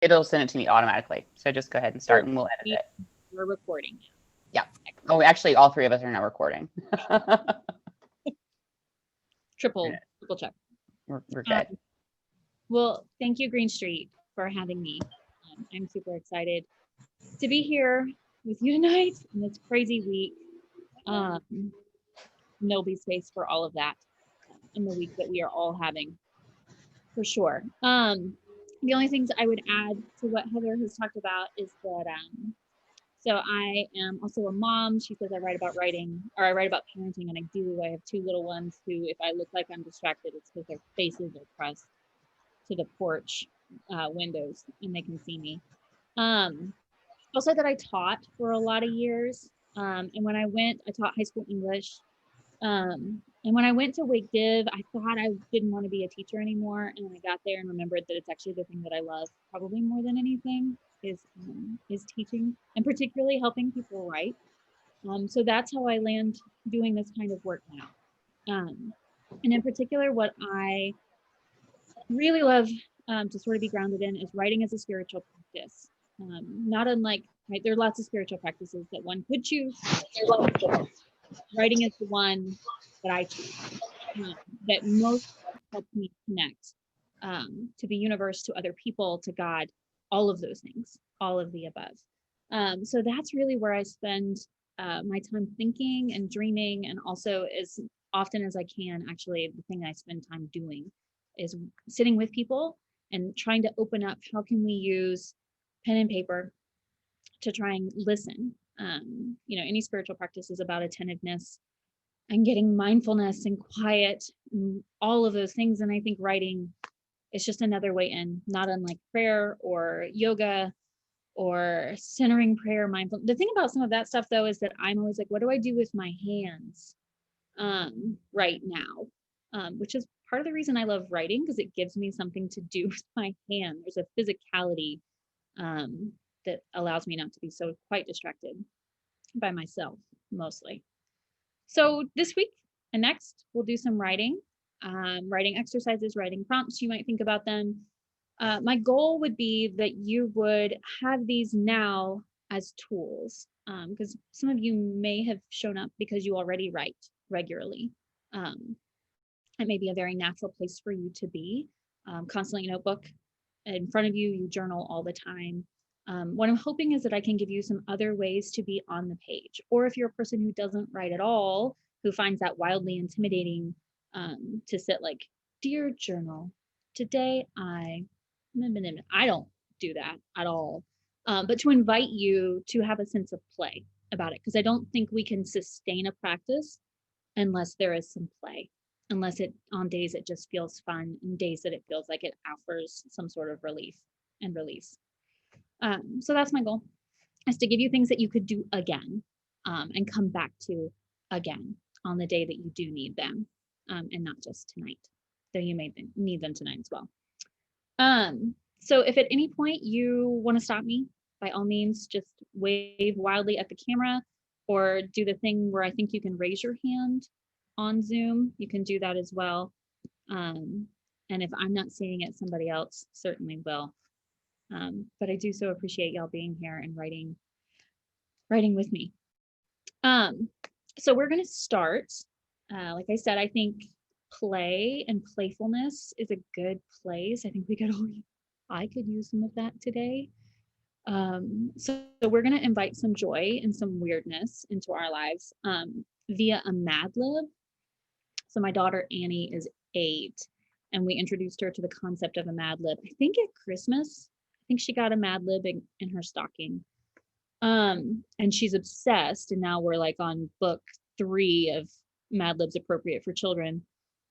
It'll send it to me automatically. So just go ahead and start, and we'll edit it. We're recording now. Yeah. Oh, actually, all three of us are now recording. Triple check. We're good. Well, thank you, Green Street, for having me. I'm super excited to be here with you tonight in this crazy week. There'll be space for all of that in the week that we are all having, for sure. The only things I would add to what Heather has talked about is that so I am also a mom. She says I write about writing, or I write about parenting, and I do. I have two little ones who, if I look like I'm distracted, it's because their faces are pressed to the porch windows and they can see me. Also, that I taught for a lot of years. And when I taught high school English. And when I went to Wake Div, I thought I didn't want to be a teacher anymore. And then I got there and remembered that it's actually the thing that I love probably more than anything is teaching, and particularly helping people write. So that's how I land doing this kind of work now. And in particular, what I really love to sort of be grounded in is writing as a spiritual practice. Not unlike, right, there are lots of spiritual practices that one could choose. Writing is the one that I choose, that most helps me connect to the universe, to other people, to God, all of those things, all of the above. So that's really where I spend my time thinking and dreaming, and also as often as I can, actually, the thing I spend time doing is sitting with people and trying to open up how can we use pen and paper to try and listen. Any spiritual practice is about attentiveness and getting mindfulness and quiet and all of those things. And I think writing is just another way in, not unlike prayer or yoga or centering prayer, mindful. The thing about some of that stuff, though, is that I'm always like, what do I do with my hands right now? Which is part of the reason I love writing, because it gives me something to do with my hand. There's a physicality that allows me not to be so quite distracted by myself, mostly. So this week and next, we'll do some writing exercises, writing prompts. You might think about them. My goal would be that you would have these now as tools, because some of you may have shown up because you already write regularly. It may be a very natural place for you to be, constantly a notebook in front of you, you journal all the time. What I'm hoping is that I can give you some other ways to be on the page. Or if you're a person who doesn't write at all, who finds that wildly intimidating, to sit like, dear journal, today I don't do that at all. But to invite you to have a sense of play about it, because I don't think we can sustain a practice unless there is some play, unless it on days it just feels fun, and days that it feels like it offers some sort of relief and release. So that's my goal, is to give you things that you could do again, and come back to again on the day that you do need them, and not just tonight, though you may need them tonight as well. So if at any point you want to stop me, by all means, just wave wildly at the camera, or do the thing where I think you can raise your hand on Zoom. You can do that as well. And if I'm not seeing it, somebody else certainly will. But I do so appreciate y'all being here and writing with me. So we're going to start. Like I said, I think play and playfulness is a good place. I think I could use some of that today. So we're going to invite some joy and some weirdness into our lives via a Mad Lib. So my daughter Annie is 8, and we introduced her to the concept of a Mad Lib, I think at Christmas. I think she got a Mad Lib in her stocking. And she's obsessed, and now we're like on book 3 of Mad Libs appropriate for children.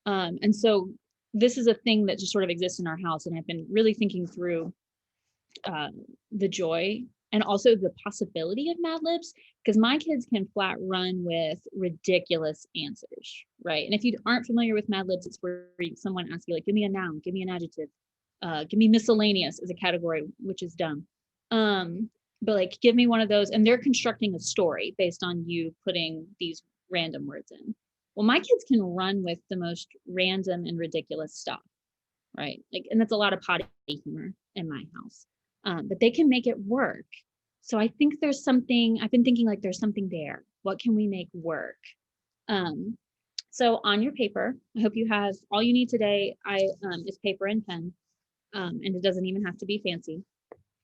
And so this is a thing that just sort of exists in our house, and I've been really thinking through the joy and also the possibility of Mad Libs, because my kids can flat run with ridiculous answers, right? And if you aren't familiar with Mad Libs, it's where someone asks you, like, give me a noun, give me an adjective, give me miscellaneous as a category, which is dumb. But like, give me one of those, and they're constructing a story based on you putting these random words in. Well, my kids can run with the most random and ridiculous stuff, right? Like, and that's a lot of potty humor in my house. but they can make it work. So I think there's something, I've been thinking like there's something there. What can we make work? So on your paper, I hope you have all you need today. Is paper and pen, and it doesn't even have to be fancy.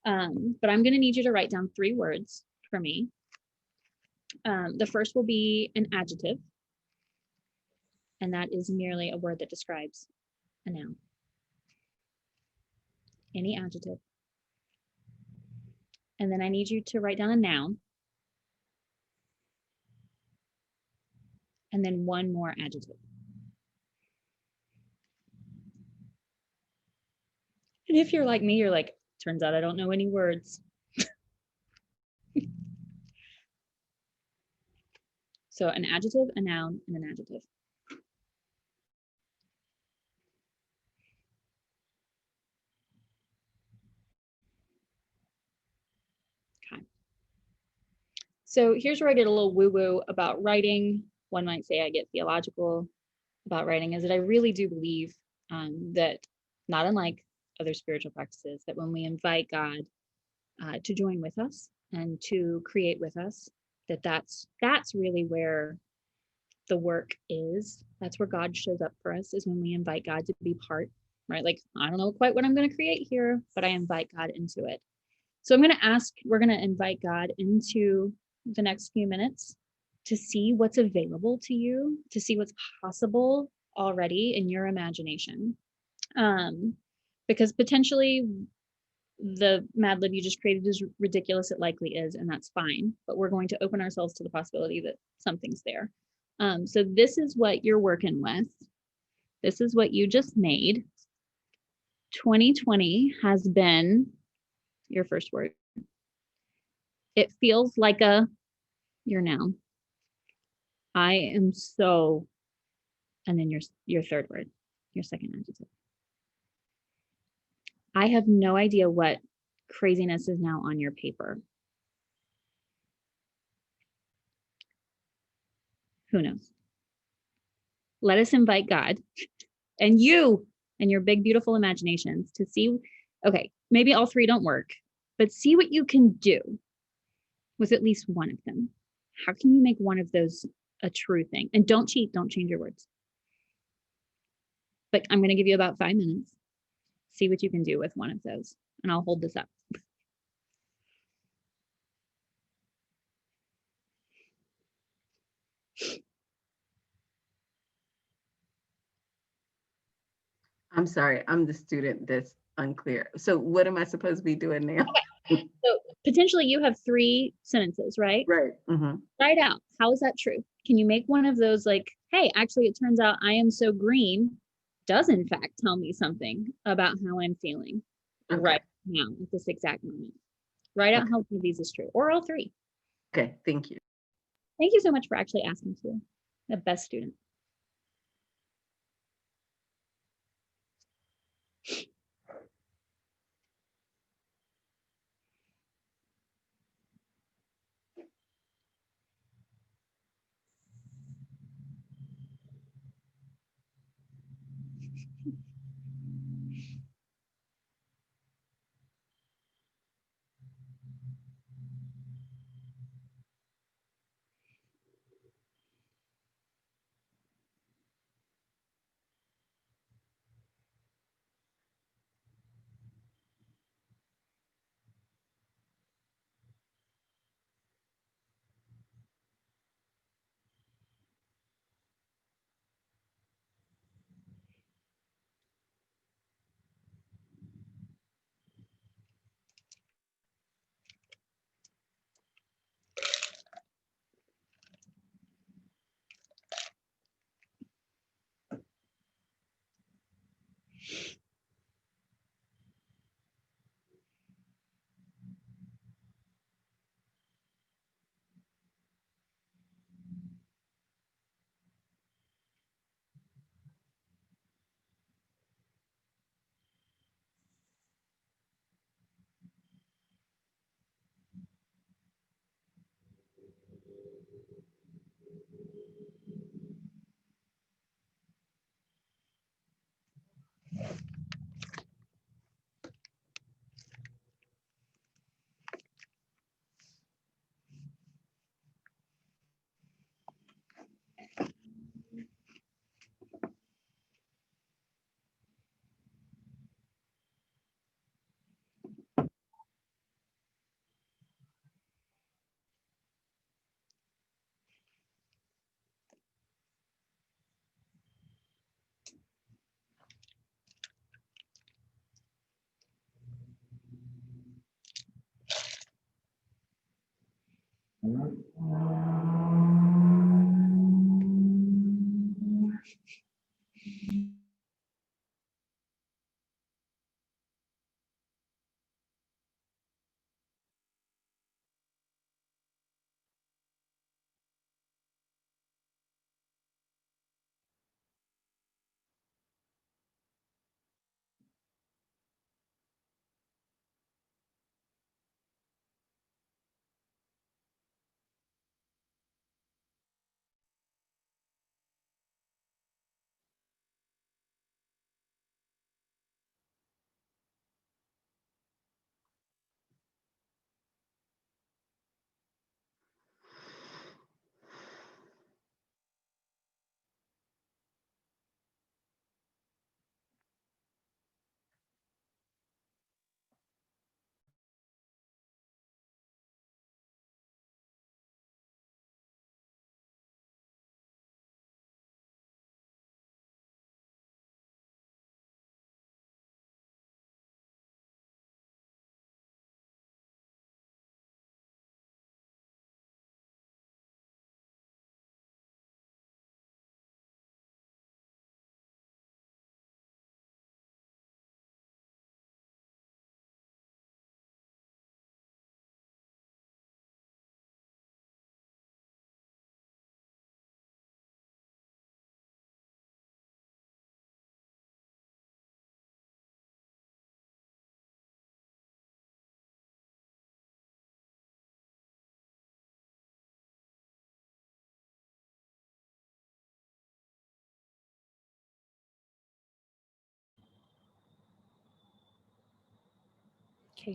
But I'm going to need you to write down 3 words for me. The first will be an adjective, and that is merely a word that describes a noun. Any adjective. And then I need you to write down a noun, and then 1 more adjective. And if you're like me, you're like, turns out I don't know any words. So an adjective, a noun, and an adjective. Okay. So here's where I get a little woo-woo about writing. One might say I get theological about writing, is that I really do believe that, not unlike other spiritual practices, that when we invite God to join with us and to create with us, that's really where the work is. That's where God shows up for us, is when we invite God to be part, right? Like, I don't know quite what I'm going to create here, but I invite God into it. So we're going to invite God into the next few minutes to see what's available to you, to see what's possible already in your imagination. Because potentially the Mad Lib you just created is ridiculous. It likely is, and that's fine. But we're going to open ourselves to the possibility that something's there. So this is what you're working with. This is what you just made. 2020 has been your first word. It feels like your noun. I am so, and then your third word, your second adjective. I have no idea what craziness is now on your paper. Who knows? Let us invite God and you and your big, beautiful imaginations to see, okay, maybe all 3 don't work, but see what you can do with at least one of them. How can you make one of those a true thing? And don't cheat, don't change your words. But I'm going to give you about 5 minutes. See what you can do with one of those, and I'll hold this up. I'm sorry, I'm the student that's unclear. So what am I supposed to be doing now? Okay. So potentially you have 3 sentences, right? Right. Mm-hmm. Write out, how is that true? Can you make one of those like, hey, actually, it turns out I am so green does in fact tell me something about how I'm feeling right now at this exact moment. Write out how one of these is true, or all 3. Okay, thank you. Thank you so much for actually asking to. The best student. Okay,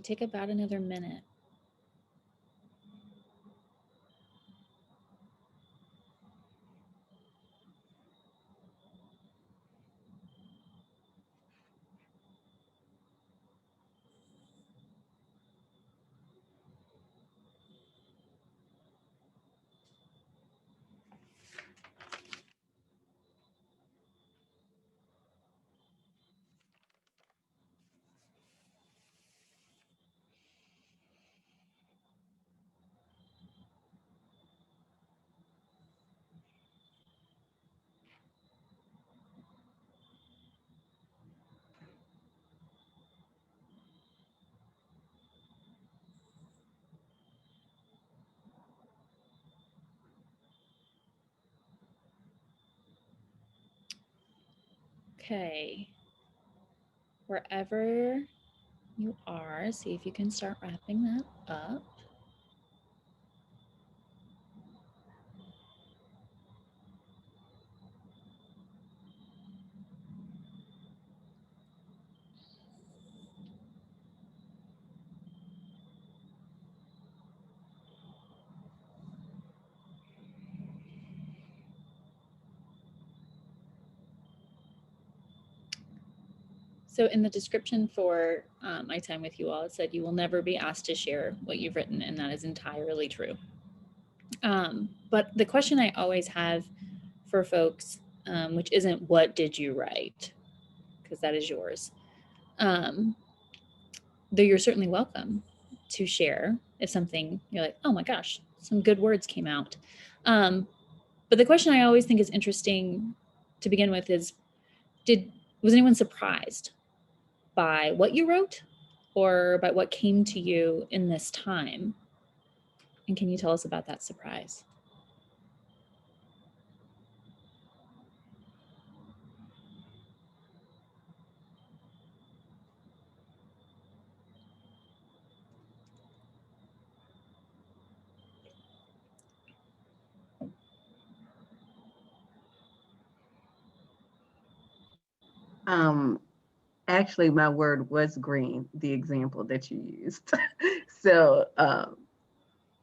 take about another minute. Okay. Wherever you are, see if you can start wrapping that up. So in the description for my time with you all, it said you will never be asked to share what you've written, and that is entirely true. But the question I always have for folks, which isn't what did you write, because that is yours, though you're certainly welcome to share if something you're like, oh my gosh, some good words came out. But the question I always think is interesting to begin with is, was anyone surprised by what you wrote or by what came to you in this time? And can you tell us about that surprise? Actually, my word was green, the example that you used. So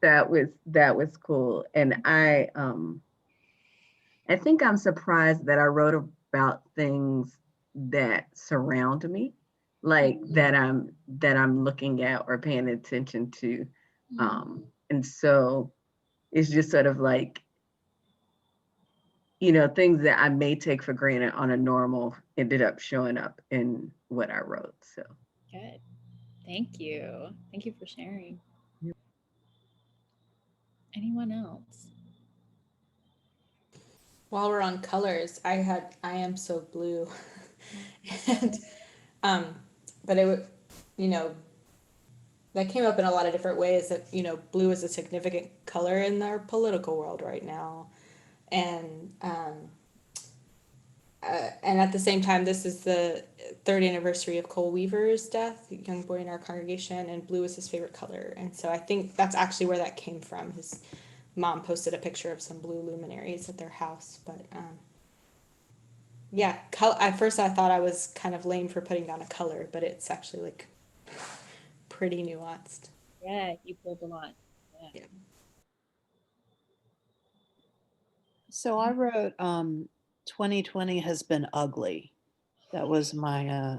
that was cool. And I think I'm surprised that I wrote about things that surround me, like that I'm looking at or paying attention to. And so it's just sort of like, things that I may take for granted on a normal ended up showing up in what I wrote. So Good. Thank you. Thank you for sharing. Anyone else? While we're on colors, I am so blue. And but it would, you know, that came up in a lot of different ways that, blue is a significant color in our political world right now. And and at the same time, this is the third anniversary of Cole Weaver's death, a young boy in our congregation, and blue is his favorite color. And so I think that's actually where that came from. His mom posted a picture of some blue luminaries at their house. But yeah, at first I thought I was kind of lame for putting down a color, but it's actually like pretty nuanced. Yeah, you pulled a lot. Yeah. So I wrote 2020 has been ugly. That was my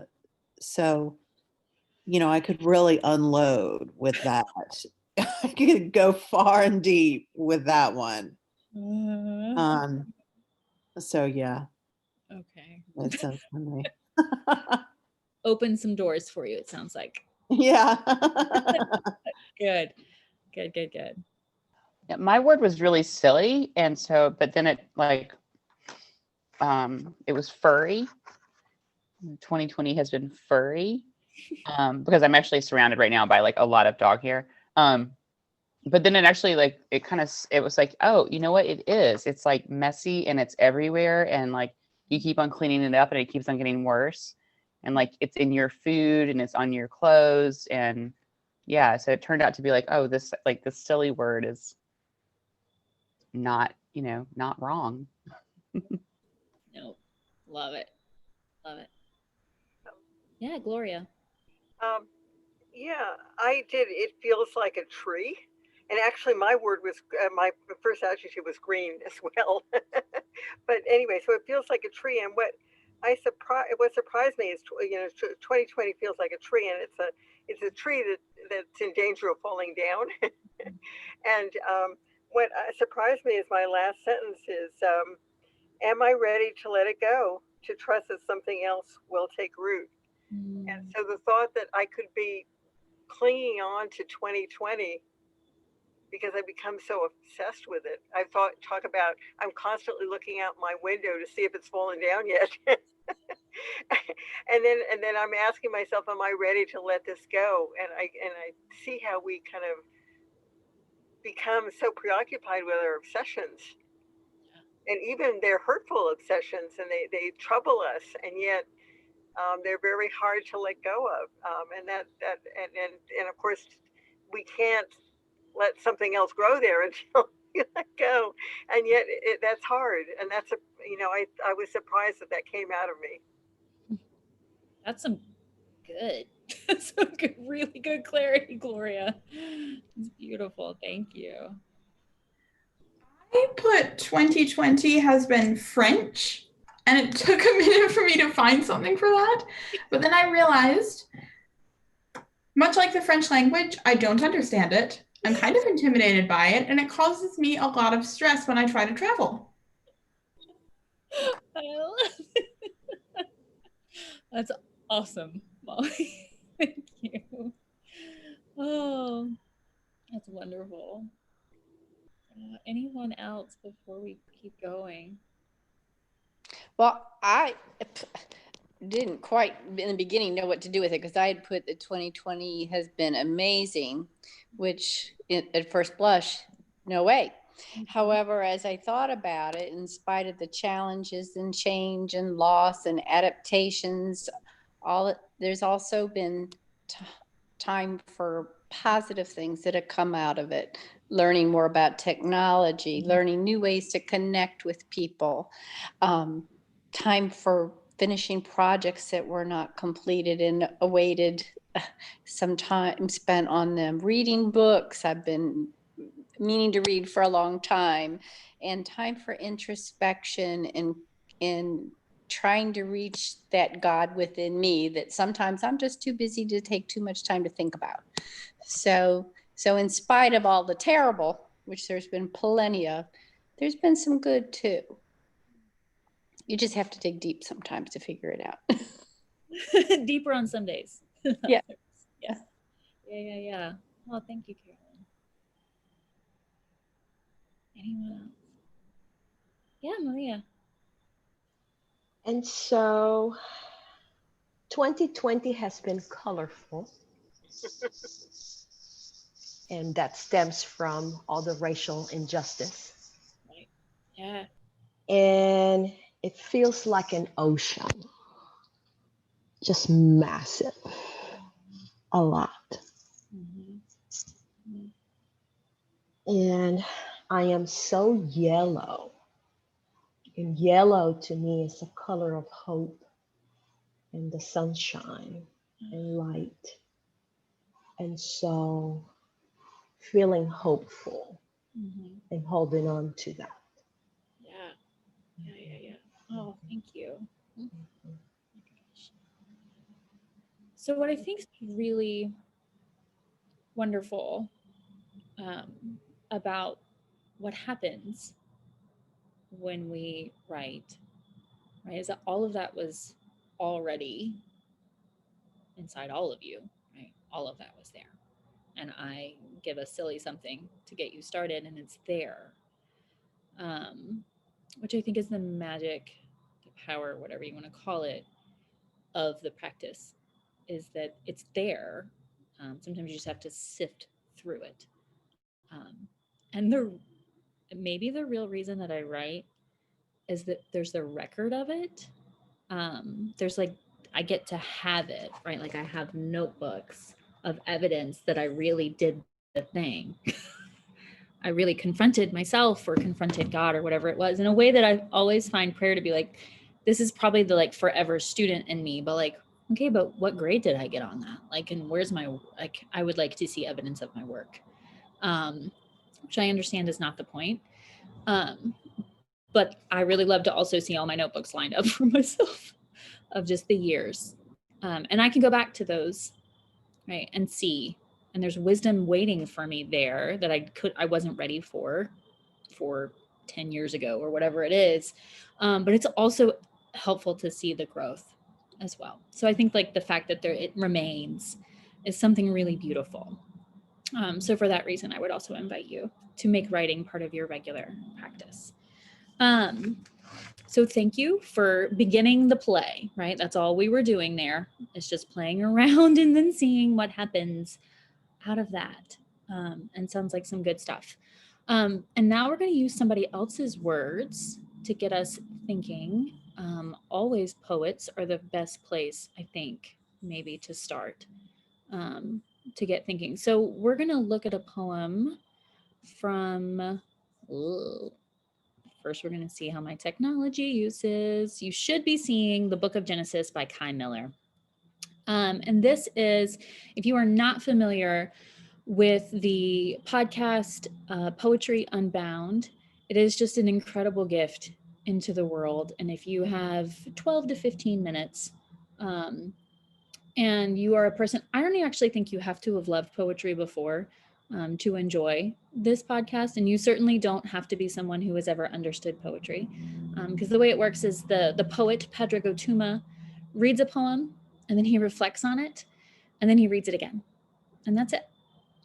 so I could really unload with that. I could go far and deep with that one. So yeah, Okay. that sounds funny. Open some doors for you, it sounds like. Yeah. Good. Good. Yeah, my word was really silly, and so, but then it it was furry. 2020 has been furry, because I'm actually surrounded right now by like a lot of dog hair. But then it actually it was like, oh, you know what it is? It's like messy and it's everywhere, and like you keep on cleaning it up and it keeps on getting worse, and like it's in your food and it's on your clothes, and yeah, so it turned out to be like, oh, this silly word is not not wrong. No, love it. Yeah, Gloria. Yeah, I did. It feels like a tree. And actually, my word was my first adjective was green as well. But anyway, so it feels like a tree. And what surprised me is 2020 feels like a tree, and it's a tree that's in danger of falling down. And what surprised me is my last sentence is, "Am I ready to let it go? To trust that something else will take root?" And so the thought that I could be clinging on to 2020 because I become so obsessed with it. Talk about I'm constantly looking out my window to see if it's fallen down yet. And then I'm asking myself, am I ready to let this go? And I see how we kind of become so preoccupied with our obsessions. And even they're hurtful obsessions, and they trouble us, and yet they're very hard to let go of. And of course, we can't let something else grow there until you let go. And yet that's hard. And I was surprised that came out of me. That's some really good clarity, Gloria. It's beautiful. Thank you. I put 2020 has been French, and it took a minute for me to find something for that. But then I realized, much like the French language, I don't understand it. I'm kind of intimidated by it, and it causes me a lot of stress when I try to travel. That's awesome, Molly. Thank you. Oh, that's wonderful. Anyone else before we keep going? Well, I didn't quite in the beginning know what to do with it because I had put that 2020 has been amazing, which at first blush, no way. However, as I thought about it, in spite of the challenges and change and loss and adaptations, there's also been time for positive things that have come out of it. Learning more about technology, learning new ways to connect with people, time for finishing projects that were not completed and awaited some time spent on them, reading books I've been meaning to read for a long time, and time for introspection and in trying to reach that God within me that sometimes I'm just too busy to take too much time to think about. So in spite of all the terrible, which there's been plenty of, there's been some good too. You just have to dig deep sometimes to figure it out. Deeper on some days. Yeah. Yeah. Oh, thank you, Carolyn. Anyone else? Yeah, Maria. And so 2020 has been colorful. And that stems from all the racial injustice. Right. Yeah. And it feels like an ocean, just massive, a lot. Mm-hmm. And I am so yellow. And yellow to me is the color of hope and the sunshine and light. And so feeling hopeful Mm-hmm. and holding on to that. Yeah. Oh, thank you. Oh my gosh. So what I think is really wonderful about what happens when we write, right, is that all of that was already inside all of you, right? All of that was there. And I give a silly something to get you started, and it's there. Which I think is the magic, the power, whatever you want to call it, of the practice, is that it's there. Sometimes you just have to sift through it. And maybe the real reason that I write is that there's the record of it. There's like, I get to have it, right? Like I have notebooks of evidence that I really did the thing. I really confronted myself or confronted God or whatever it was in a way that I always find prayer to be like, this is probably the like forever student in me, but like, okay, but what grade did I get on that? Like, and where's my, like, I would like to see evidence of my work, which I understand is not the point. But I really love to also see all my notebooks lined up for myself of just the years. And I can go back to those, right, and see, and there's wisdom waiting for me there that I wasn't ready for 10 years ago or whatever it is. But it's also helpful to see the growth as well. So I think like the fact that it remains is something really beautiful. So for that reason, I would also invite you to make writing part of your regular practice. So thank you for beginning the play, right? That's all we were doing there. It's just playing around and then seeing what happens out of that. And sounds like some good stuff. And now we're going to use somebody else's words to get us thinking. Always poets are the best place, I think, maybe to start, to get thinking. So we're going to look at a poem from... First, we're going to see how my technology uses. You should be seeing the Book of Genesis by Kai Miller. And this is, if you are not familiar with the podcast Poetry Unbound, it is just an incredible gift into the world. And if you have 12 to 15 minutes and you are a person, I don't actually think you have to have loved poetry before to enjoy this podcast. And you certainly don't have to be someone who has ever understood poetry. Because the way it works is the poet, Padraig Ó Tuama, reads a poem and then he reflects on it and then he reads it again. And that's it.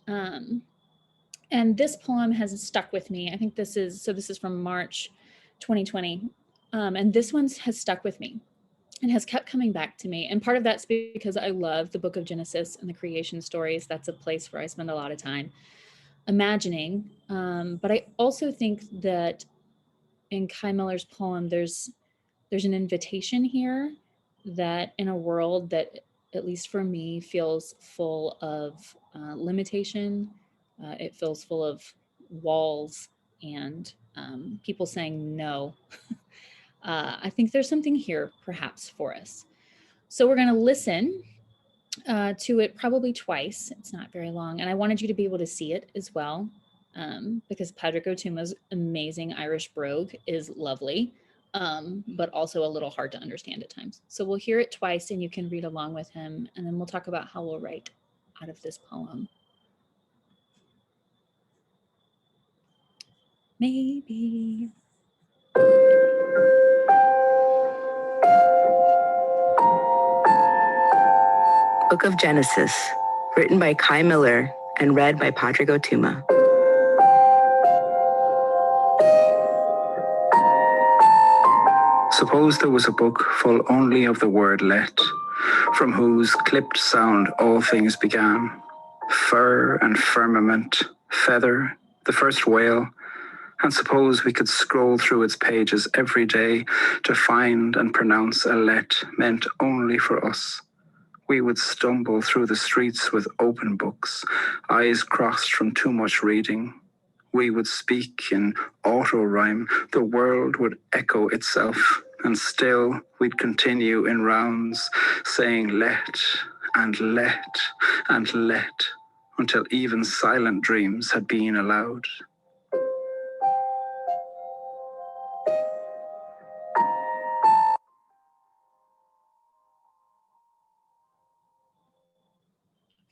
And this poem has stuck with me. I think this is from March 2020. And this one has stuck with me and has kept coming back to me. And part of that's because I love the Book of Genesis and the creation stories. That's a place where I spend a lot of time imagining. But I also think that in Kai Miller's poem, there's an invitation here that in a world that, at least for me, feels full of limitation, it feels full of walls and people saying no. I think there's something here perhaps for us. So we're going to listen to it probably twice. It's not very long. And I wanted you to be able to see it as well, because Padraig Ó Tuama's amazing Irish brogue is lovely, but also a little hard to understand at times. So we'll hear it twice and you can read along with him. And then we'll talk about how we'll write out of this poem. Maybe. Book of Genesis, written by Kai Miller and read by Padraig Ó Tuama. Suppose there was a book full only of the word let, from whose clipped sound all things began. Fur and firmament, feather, the first whale, and suppose we could scroll through its pages every day to find and pronounce a let meant only for us. We would stumble through the streets with open books, eyes crossed from too much reading. We would speak in auto-rhyme, the world would echo itself, and still we'd continue in rounds, saying let and let and let, until even silent dreams had been allowed.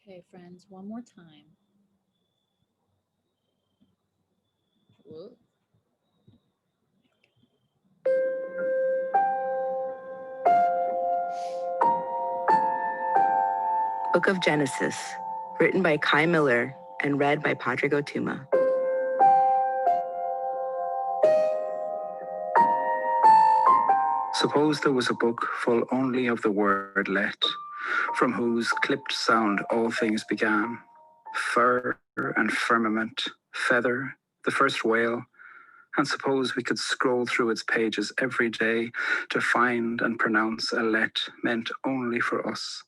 Okay, friends, one more time. Whoa. Book of Genesis, written by Kai Miller and read by Patrick Otuma. Suppose there was a book full only of the word let, from whose clipped sound all things began. Fur and firmament, feather, the first whale, and suppose we could scroll through its pages every day to find and pronounce a let meant only for us.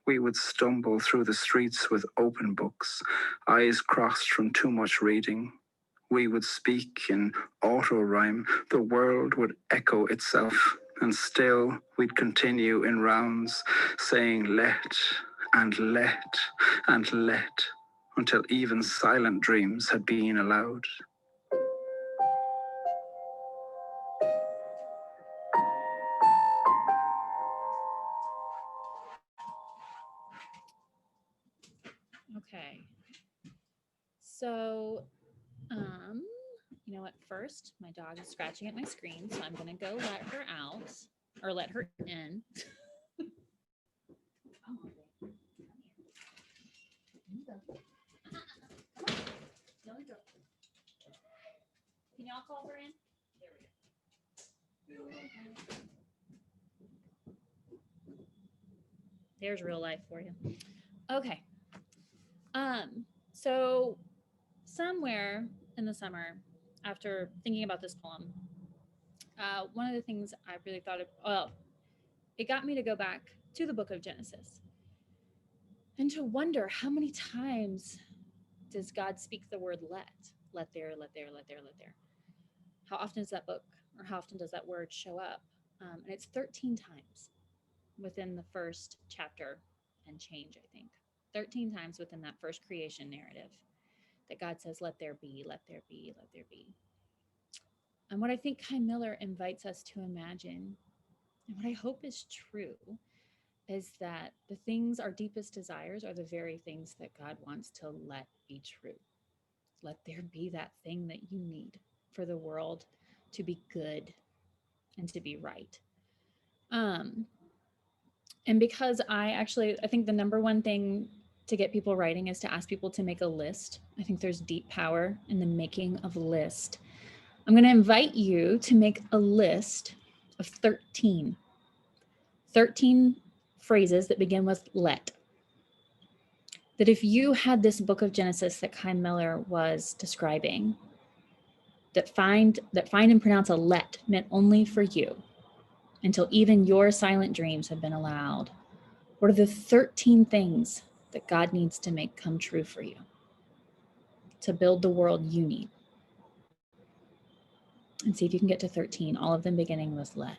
We would stumble through the streets with open books, eyes crossed from too much reading. We would speak in auto-rhyme, the world would echo itself, and still we'd continue in rounds, saying let and let and let, until even silent dreams had been allowed. Okay. So, you know what? First, my dog is scratching at my screen, so I'm gonna go let her out or let her in. Can y'all call her in? There's real life for you. Okay. So somewhere in the summer, after thinking about this poem, one of the things I really thought of, well, it got me to go back to the book of Genesis and to wonder how many times does God speak the word let there, let there, let there, let there. How often does that book or how often does that word show up? And it's 13 times within the first chapter and change, I think. 13 times within that first creation narrative that God says, let there be, let there be, let there be. And what I think Kai Miller invites us to imagine, and what I hope is true, is that the things, our deepest desires, are the very things that God wants to let be true. Let there be that thing that you need for the world to be good and to be right. And because I think the number one thing to get people writing is to ask people to make a list. I think there's deep power in the making of a list. I'm going to invite you to make a list of 13 phrases that begin with let. That if you had this book of Genesis that Kai Miller was describing, that find and pronounce a let meant only for you until even your silent dreams have been allowed. What are the 13 things that God needs to make come true for you to build the world you need? And see if you can get to 13, all of them beginning with let.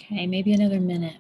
Okay, maybe another minute.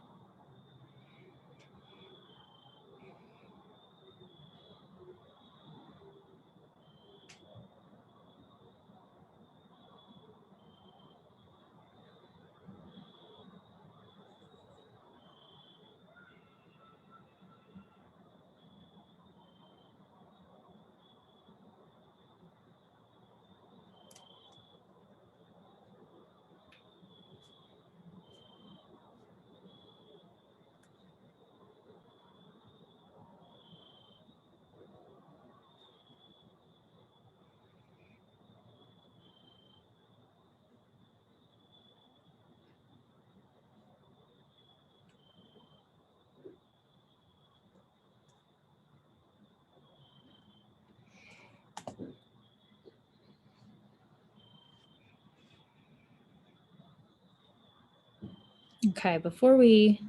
Okay, before we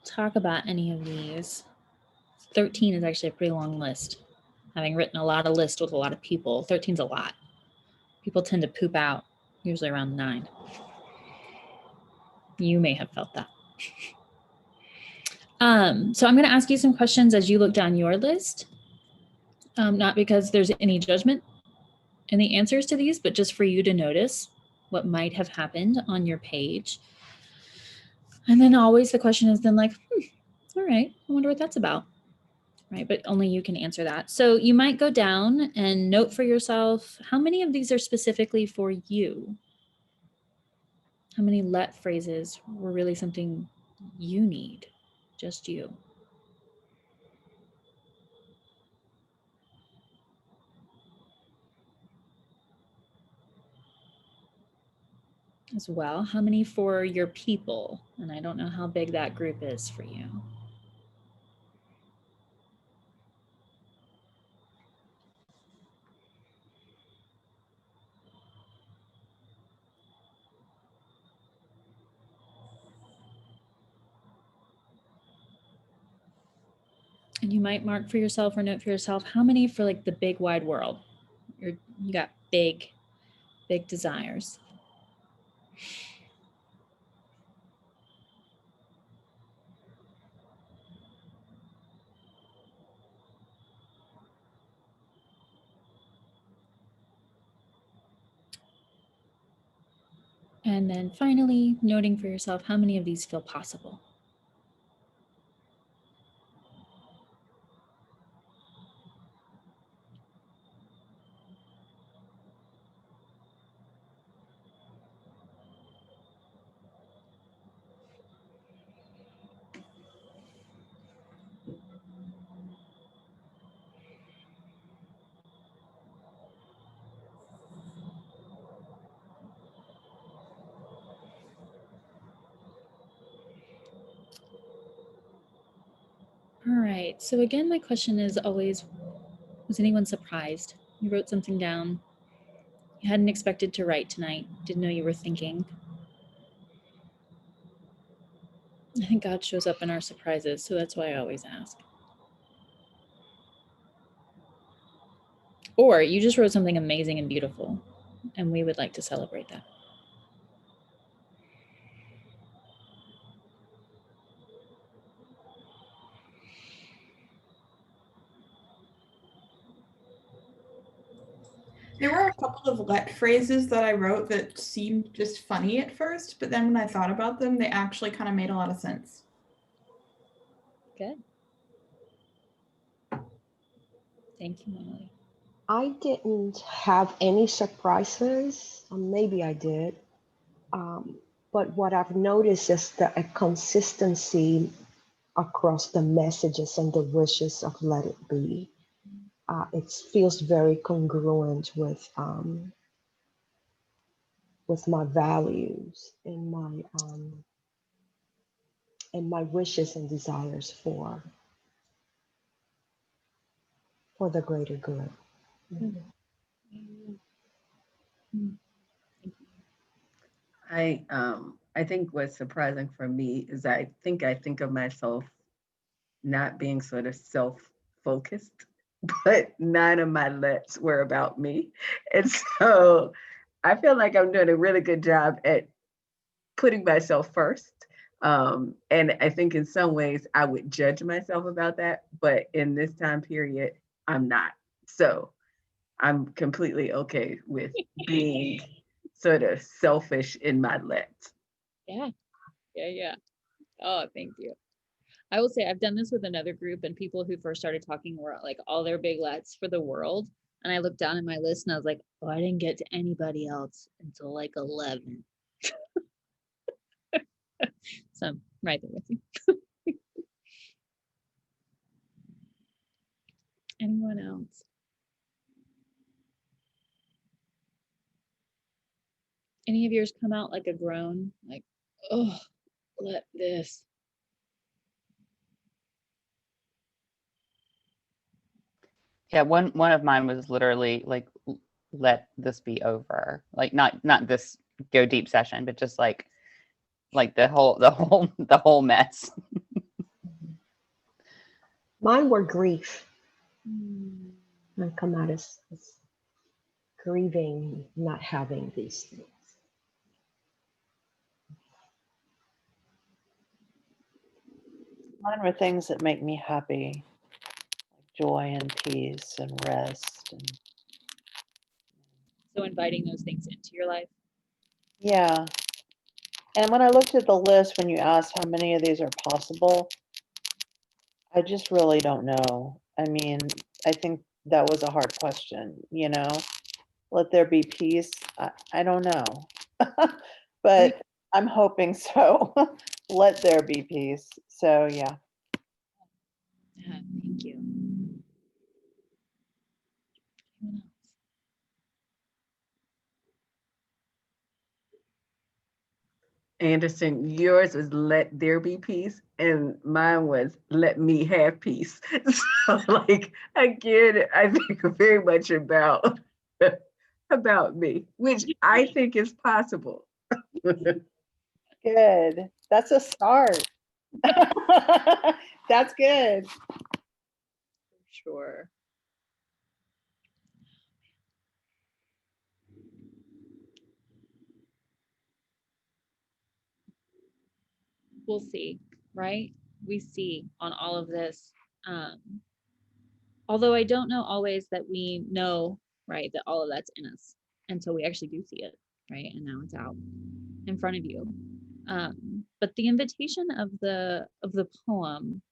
talk about any of these, 13 is actually a pretty long list. Having written a lot of lists with a lot of people, 13 is a lot. People tend to poop out, usually around 9. You may have felt that. So I'm going to ask you some questions as you look down your list, not because there's any judgment in the answers to these, but just for you to notice what might have happened on your page. And then always the question is then like, all right, I wonder what that's about, right? But only you can answer that. So you might go down and note for yourself, how many of these are specifically for you? How many let phrases were really something you need, just you? As well, how many for your people? And I don't know how big that group is for you. And you might mark for yourself or note for yourself, how many for like the big wide world? You got big desires. And then finally, noting for yourself, how many of these feel possible? All right, so again, my question is always, was anyone surprised? You wrote something down you hadn't expected to write tonight, didn't know you were thinking. I think God shows up in our surprises, so that's why I always ask. Or you just wrote something amazing and beautiful, and we would like to celebrate that. There were a couple of let phrases that I wrote that seemed just funny at first, but then when I thought about them, they actually kind of made a lot of sense. Good. Thank you, Emily. I didn't have any surprises. Maybe I did. But what I've noticed is a consistency across the messages and the wishes of Let It Be. It feels very congruent with my values and my wishes and desires for the greater good. I think what's surprising for me is I think of myself not being sort of self-focused, but none of my lets were about me. And so I feel like I'm doing a really good job at putting myself first. And I think in some ways I would judge myself about that, but in this time period, I'm not. So I'm completely okay with being sort of selfish in my let. Yeah. Oh, thank you. I will say I've done this with another group, and people who first started talking were like all their big lets for the world. And I looked down at my list and I was like, oh, I didn't get to anybody else until like 11. So I'm right there with you. Anyone else? Any of yours come out like a groan? Like, oh, let this. Yeah, one of mine was literally like, let this be over. Like not this go deep session, but just like the whole mess. Mine were grief. Mm. I come out as grieving, not having these things. Mine were things that make me happy, like joy and peace and rest. And So inviting those things into your life. yeah. And when I looked at the list, when you asked how many of these are possible, I just really don't know. I mean, I think that was a hard question, you know? Let there be peace. I don't know. But I'm hoping so. Let there be peace. So yeah. Yeah, thank you. Anyone else? Anderson, yours was let there be peace, and mine was let me have peace. So like again, I think very much about me, which I think is possible. Good. That's a start. That's good. Sure. We'll see, right? We see on all of this. Although I don't know always that we know, right, that all of that's in us until we actually do see it, right? And now it's out in front of you. But the invitation of the poem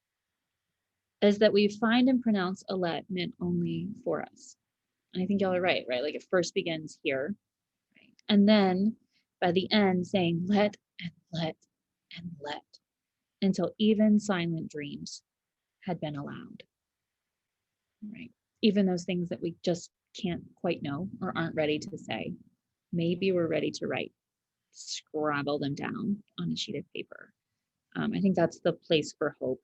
is that we find and pronounce a let meant only for us. And I think y'all are right? Like it first begins here, right? And then by the end saying let and let and let until even silent dreams had been allowed, right? Even those things that we just can't quite know or aren't ready to say, maybe we're ready to write, scrabble them down on a sheet of paper. I think that's the place for hope,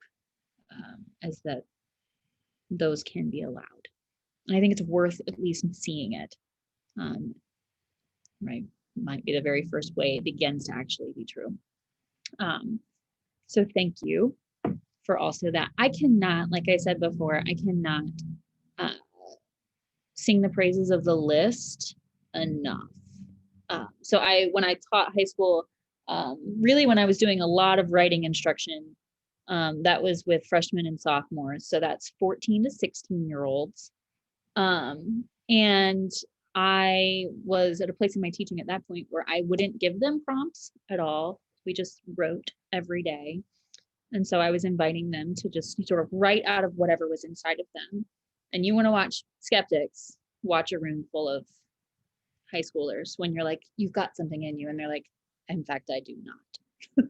is that those can be allowed. And I think it's worth at least seeing it, right? Might be the very first way it begins to actually be true. So thank you for also that. I cannot, like I said before, I cannot sing the praises of the list enough. So when I taught high school, really when I was doing a lot of writing instruction, that was with freshmen and sophomores. So that's 14 to 16-year-olds. And I was at a place in my teaching at that point where I wouldn't give them prompts at all. We just wrote every day. And so I was inviting them to just sort of write out of whatever was inside of them. And you want to watch skeptics, watch a room full of high schoolers when you're like, you've got something in you. And they're like, in fact, I do not.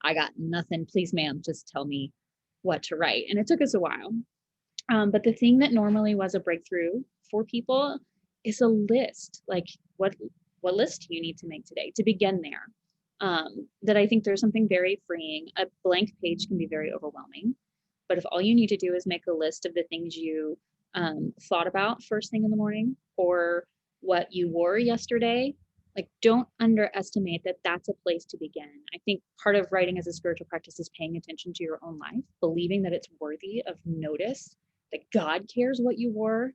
I got nothing. Please, ma'am, just tell me what to write. And it took us a while. But the thing that normally was a breakthrough for people is a list. Like, what list do you need to make today to begin there? That I think there's something very freeing. A blank page can be very overwhelming. But if all you need to do is make a list of the things you thought about first thing in the morning, or what you wore yesterday, like don't underestimate that that's a place to begin. I think part of writing as a spiritual practice is paying attention to your own life, believing that it's worthy of notice, that God cares what you wore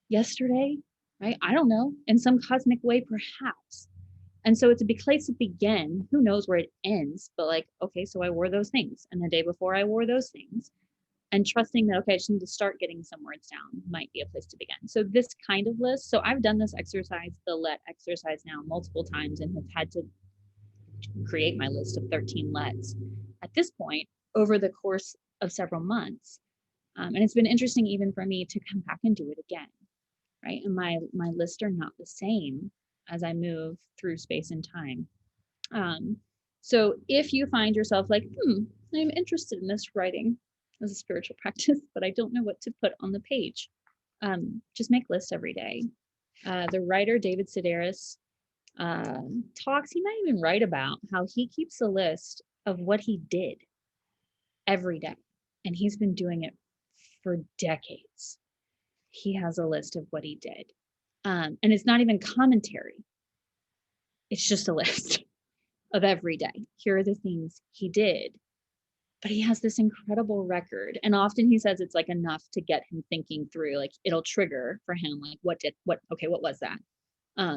yesterday, right? I don't know, in some cosmic way, perhaps. And so it's a big place to begin. Who knows where it ends, but like, okay, so I wore those things. And the day before I wore those things. And trusting that, okay, I just need to start getting some words down might be a place to begin. So this kind of list, so I've done this exercise, the let exercise now multiple times and have had to create my list of 13 lets at this point over the course of several months. And it's been interesting even for me to come back and do it again, right? And my lists are not the same as I move through space and time. So if you find yourself like, I'm interested in this writing as a spiritual practice, but I don't know what to put on the page, just make lists every day. The writer David Sedaris talks, he might even write about how he keeps a list of what he did every day. And he's been doing it for decades. He has a list of what he did. And it's not even commentary. It's just a list of every day. Here are the things he did. But he has this incredible record. And often he says it's like enough to get him thinking through, like it'll trigger for him, like what was that?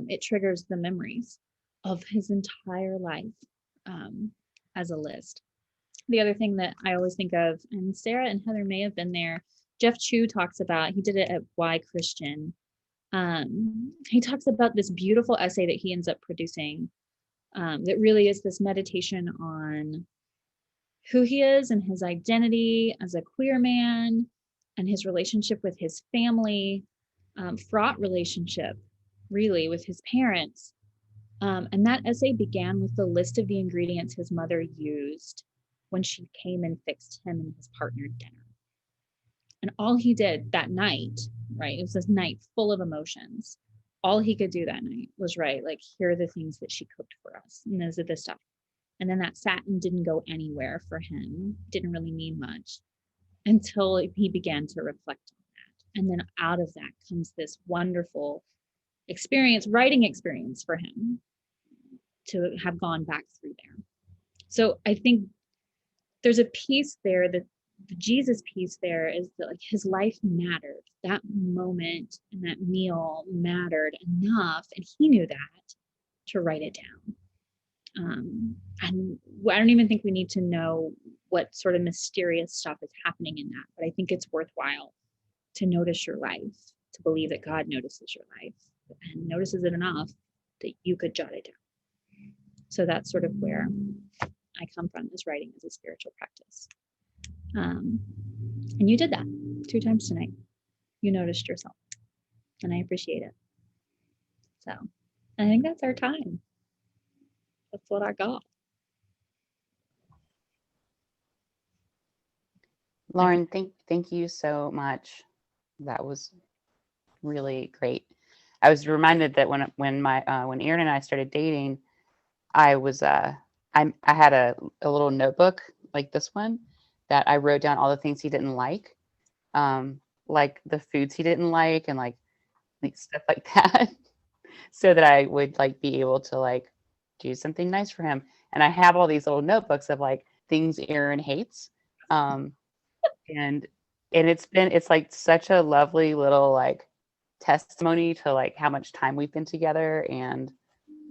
It triggers the memories of his entire life as a list. The other thing that I always think of, and Sarah and Heather may have been there, Jeff Chu talks about, he did it at Why Christian. He talks about this beautiful essay that he ends up producing that really is this meditation on who he is and his identity as a queer man and his relationship with his family, fraught relationship really with his parents. And that essay began with the list of the ingredients his mother used when she came and fixed him and his partner dinner. And all he did that night, right, it was this night full of emotions. All he could do that night was write, like, here are the things that she cooked for us. And those are the stuff. And then that sat and didn't go anywhere for him, didn't really mean much until he began to reflect on that. And then out of that comes this wonderful experience, writing experience for him to have gone back through there. So I think there's a piece there, that the Jesus piece there is that like his life mattered. That moment and that meal mattered enough, and he knew that, to write it down. And I don't even think we need to know what sort of mysterious stuff is happening in that, but I think it's worthwhile to notice your life, to believe that God notices your life and notices it enough that you could jot it down. So that's sort of where I come from, is writing as a spiritual practice. And you did that 2 times tonight. You noticed yourself, and I appreciate it. So I think that's our time. That's what I got. Lauren, thank you so much. That was really great. I was reminded that when Aaron and I started dating, I had a little notebook like this one that I wrote down all the things he didn't like the foods he didn't like, and like stuff like that, so that I would like be able to like do something nice for him. And I have all these little notebooks of like things Aaron hates. And it's like such a lovely little like testimony to like how much time we've been together. And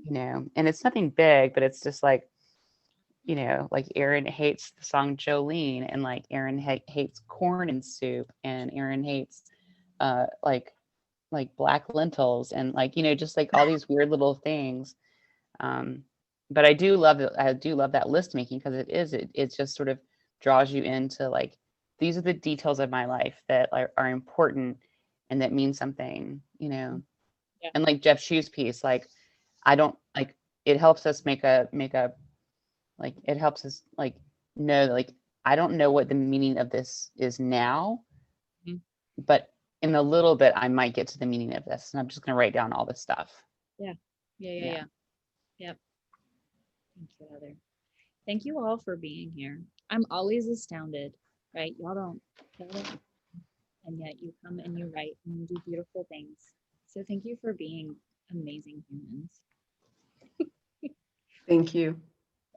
and it's nothing big, but it's just like, like Aaron hates the song Jolene, and like Aaron hates corn and soup, and Aaron hates like black lentils, and like just like all these weird little things. But I do love that list making, because it just sort of draws you into like, these are the details of my life that are important and that mean something, Yeah. And like Jeff Chu's piece, like I don't like, it helps us make a like, it helps us like know that, like, I don't know what the meaning of this is now, but in a little bit I might get to the meaning of this, and I'm just going to write down all this stuff. Yeah. Yep. Thank you, Heather. Thank you all for being here. I'm always astounded, right? Y'all don't, and yet you come and you write and you do beautiful things. So thank you for being amazing humans. Thank you.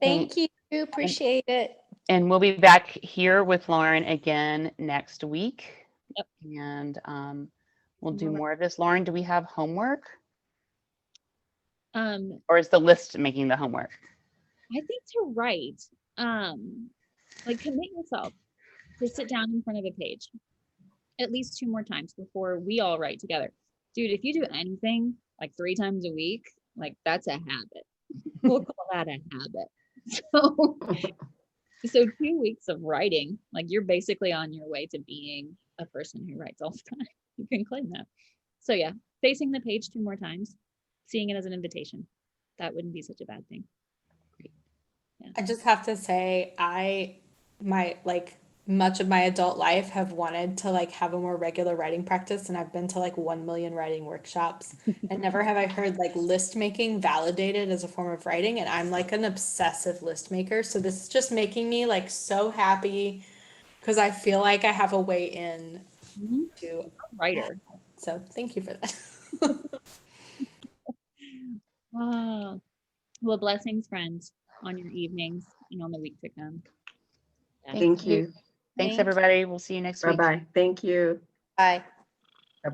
Thank you. Appreciate it. And we'll be back here with Lauren again next week. Yep. And we'll do more of this. Lauren, do we have homework? Or is the list making the homework? I think to write, like commit yourself to sit down in front of a page at least 2 more times before we all write together. Dude, if you do anything like 3 times a week, like that's a habit. We'll call that a habit. So 2 weeks of writing, like you're basically on your way to being a person who writes all the time. You can claim that. So yeah, facing the page 2 more times, seeing it as an invitation. That wouldn't be such a bad thing. I just have to say, much of my adult life have wanted to like have a more regular writing practice, and I've been to like 1 million writing workshops, and never have I heard like list making validated as a form of writing, and I'm like an obsessive list maker, so this is just making me like so happy because I feel like I have a way in to Writer. So thank you for that. Oh, well, blessings, friends, on your evenings and on the week to come. Thank you. Thanks, everybody. We'll see you next week. Bye-bye. Thank you. Bye.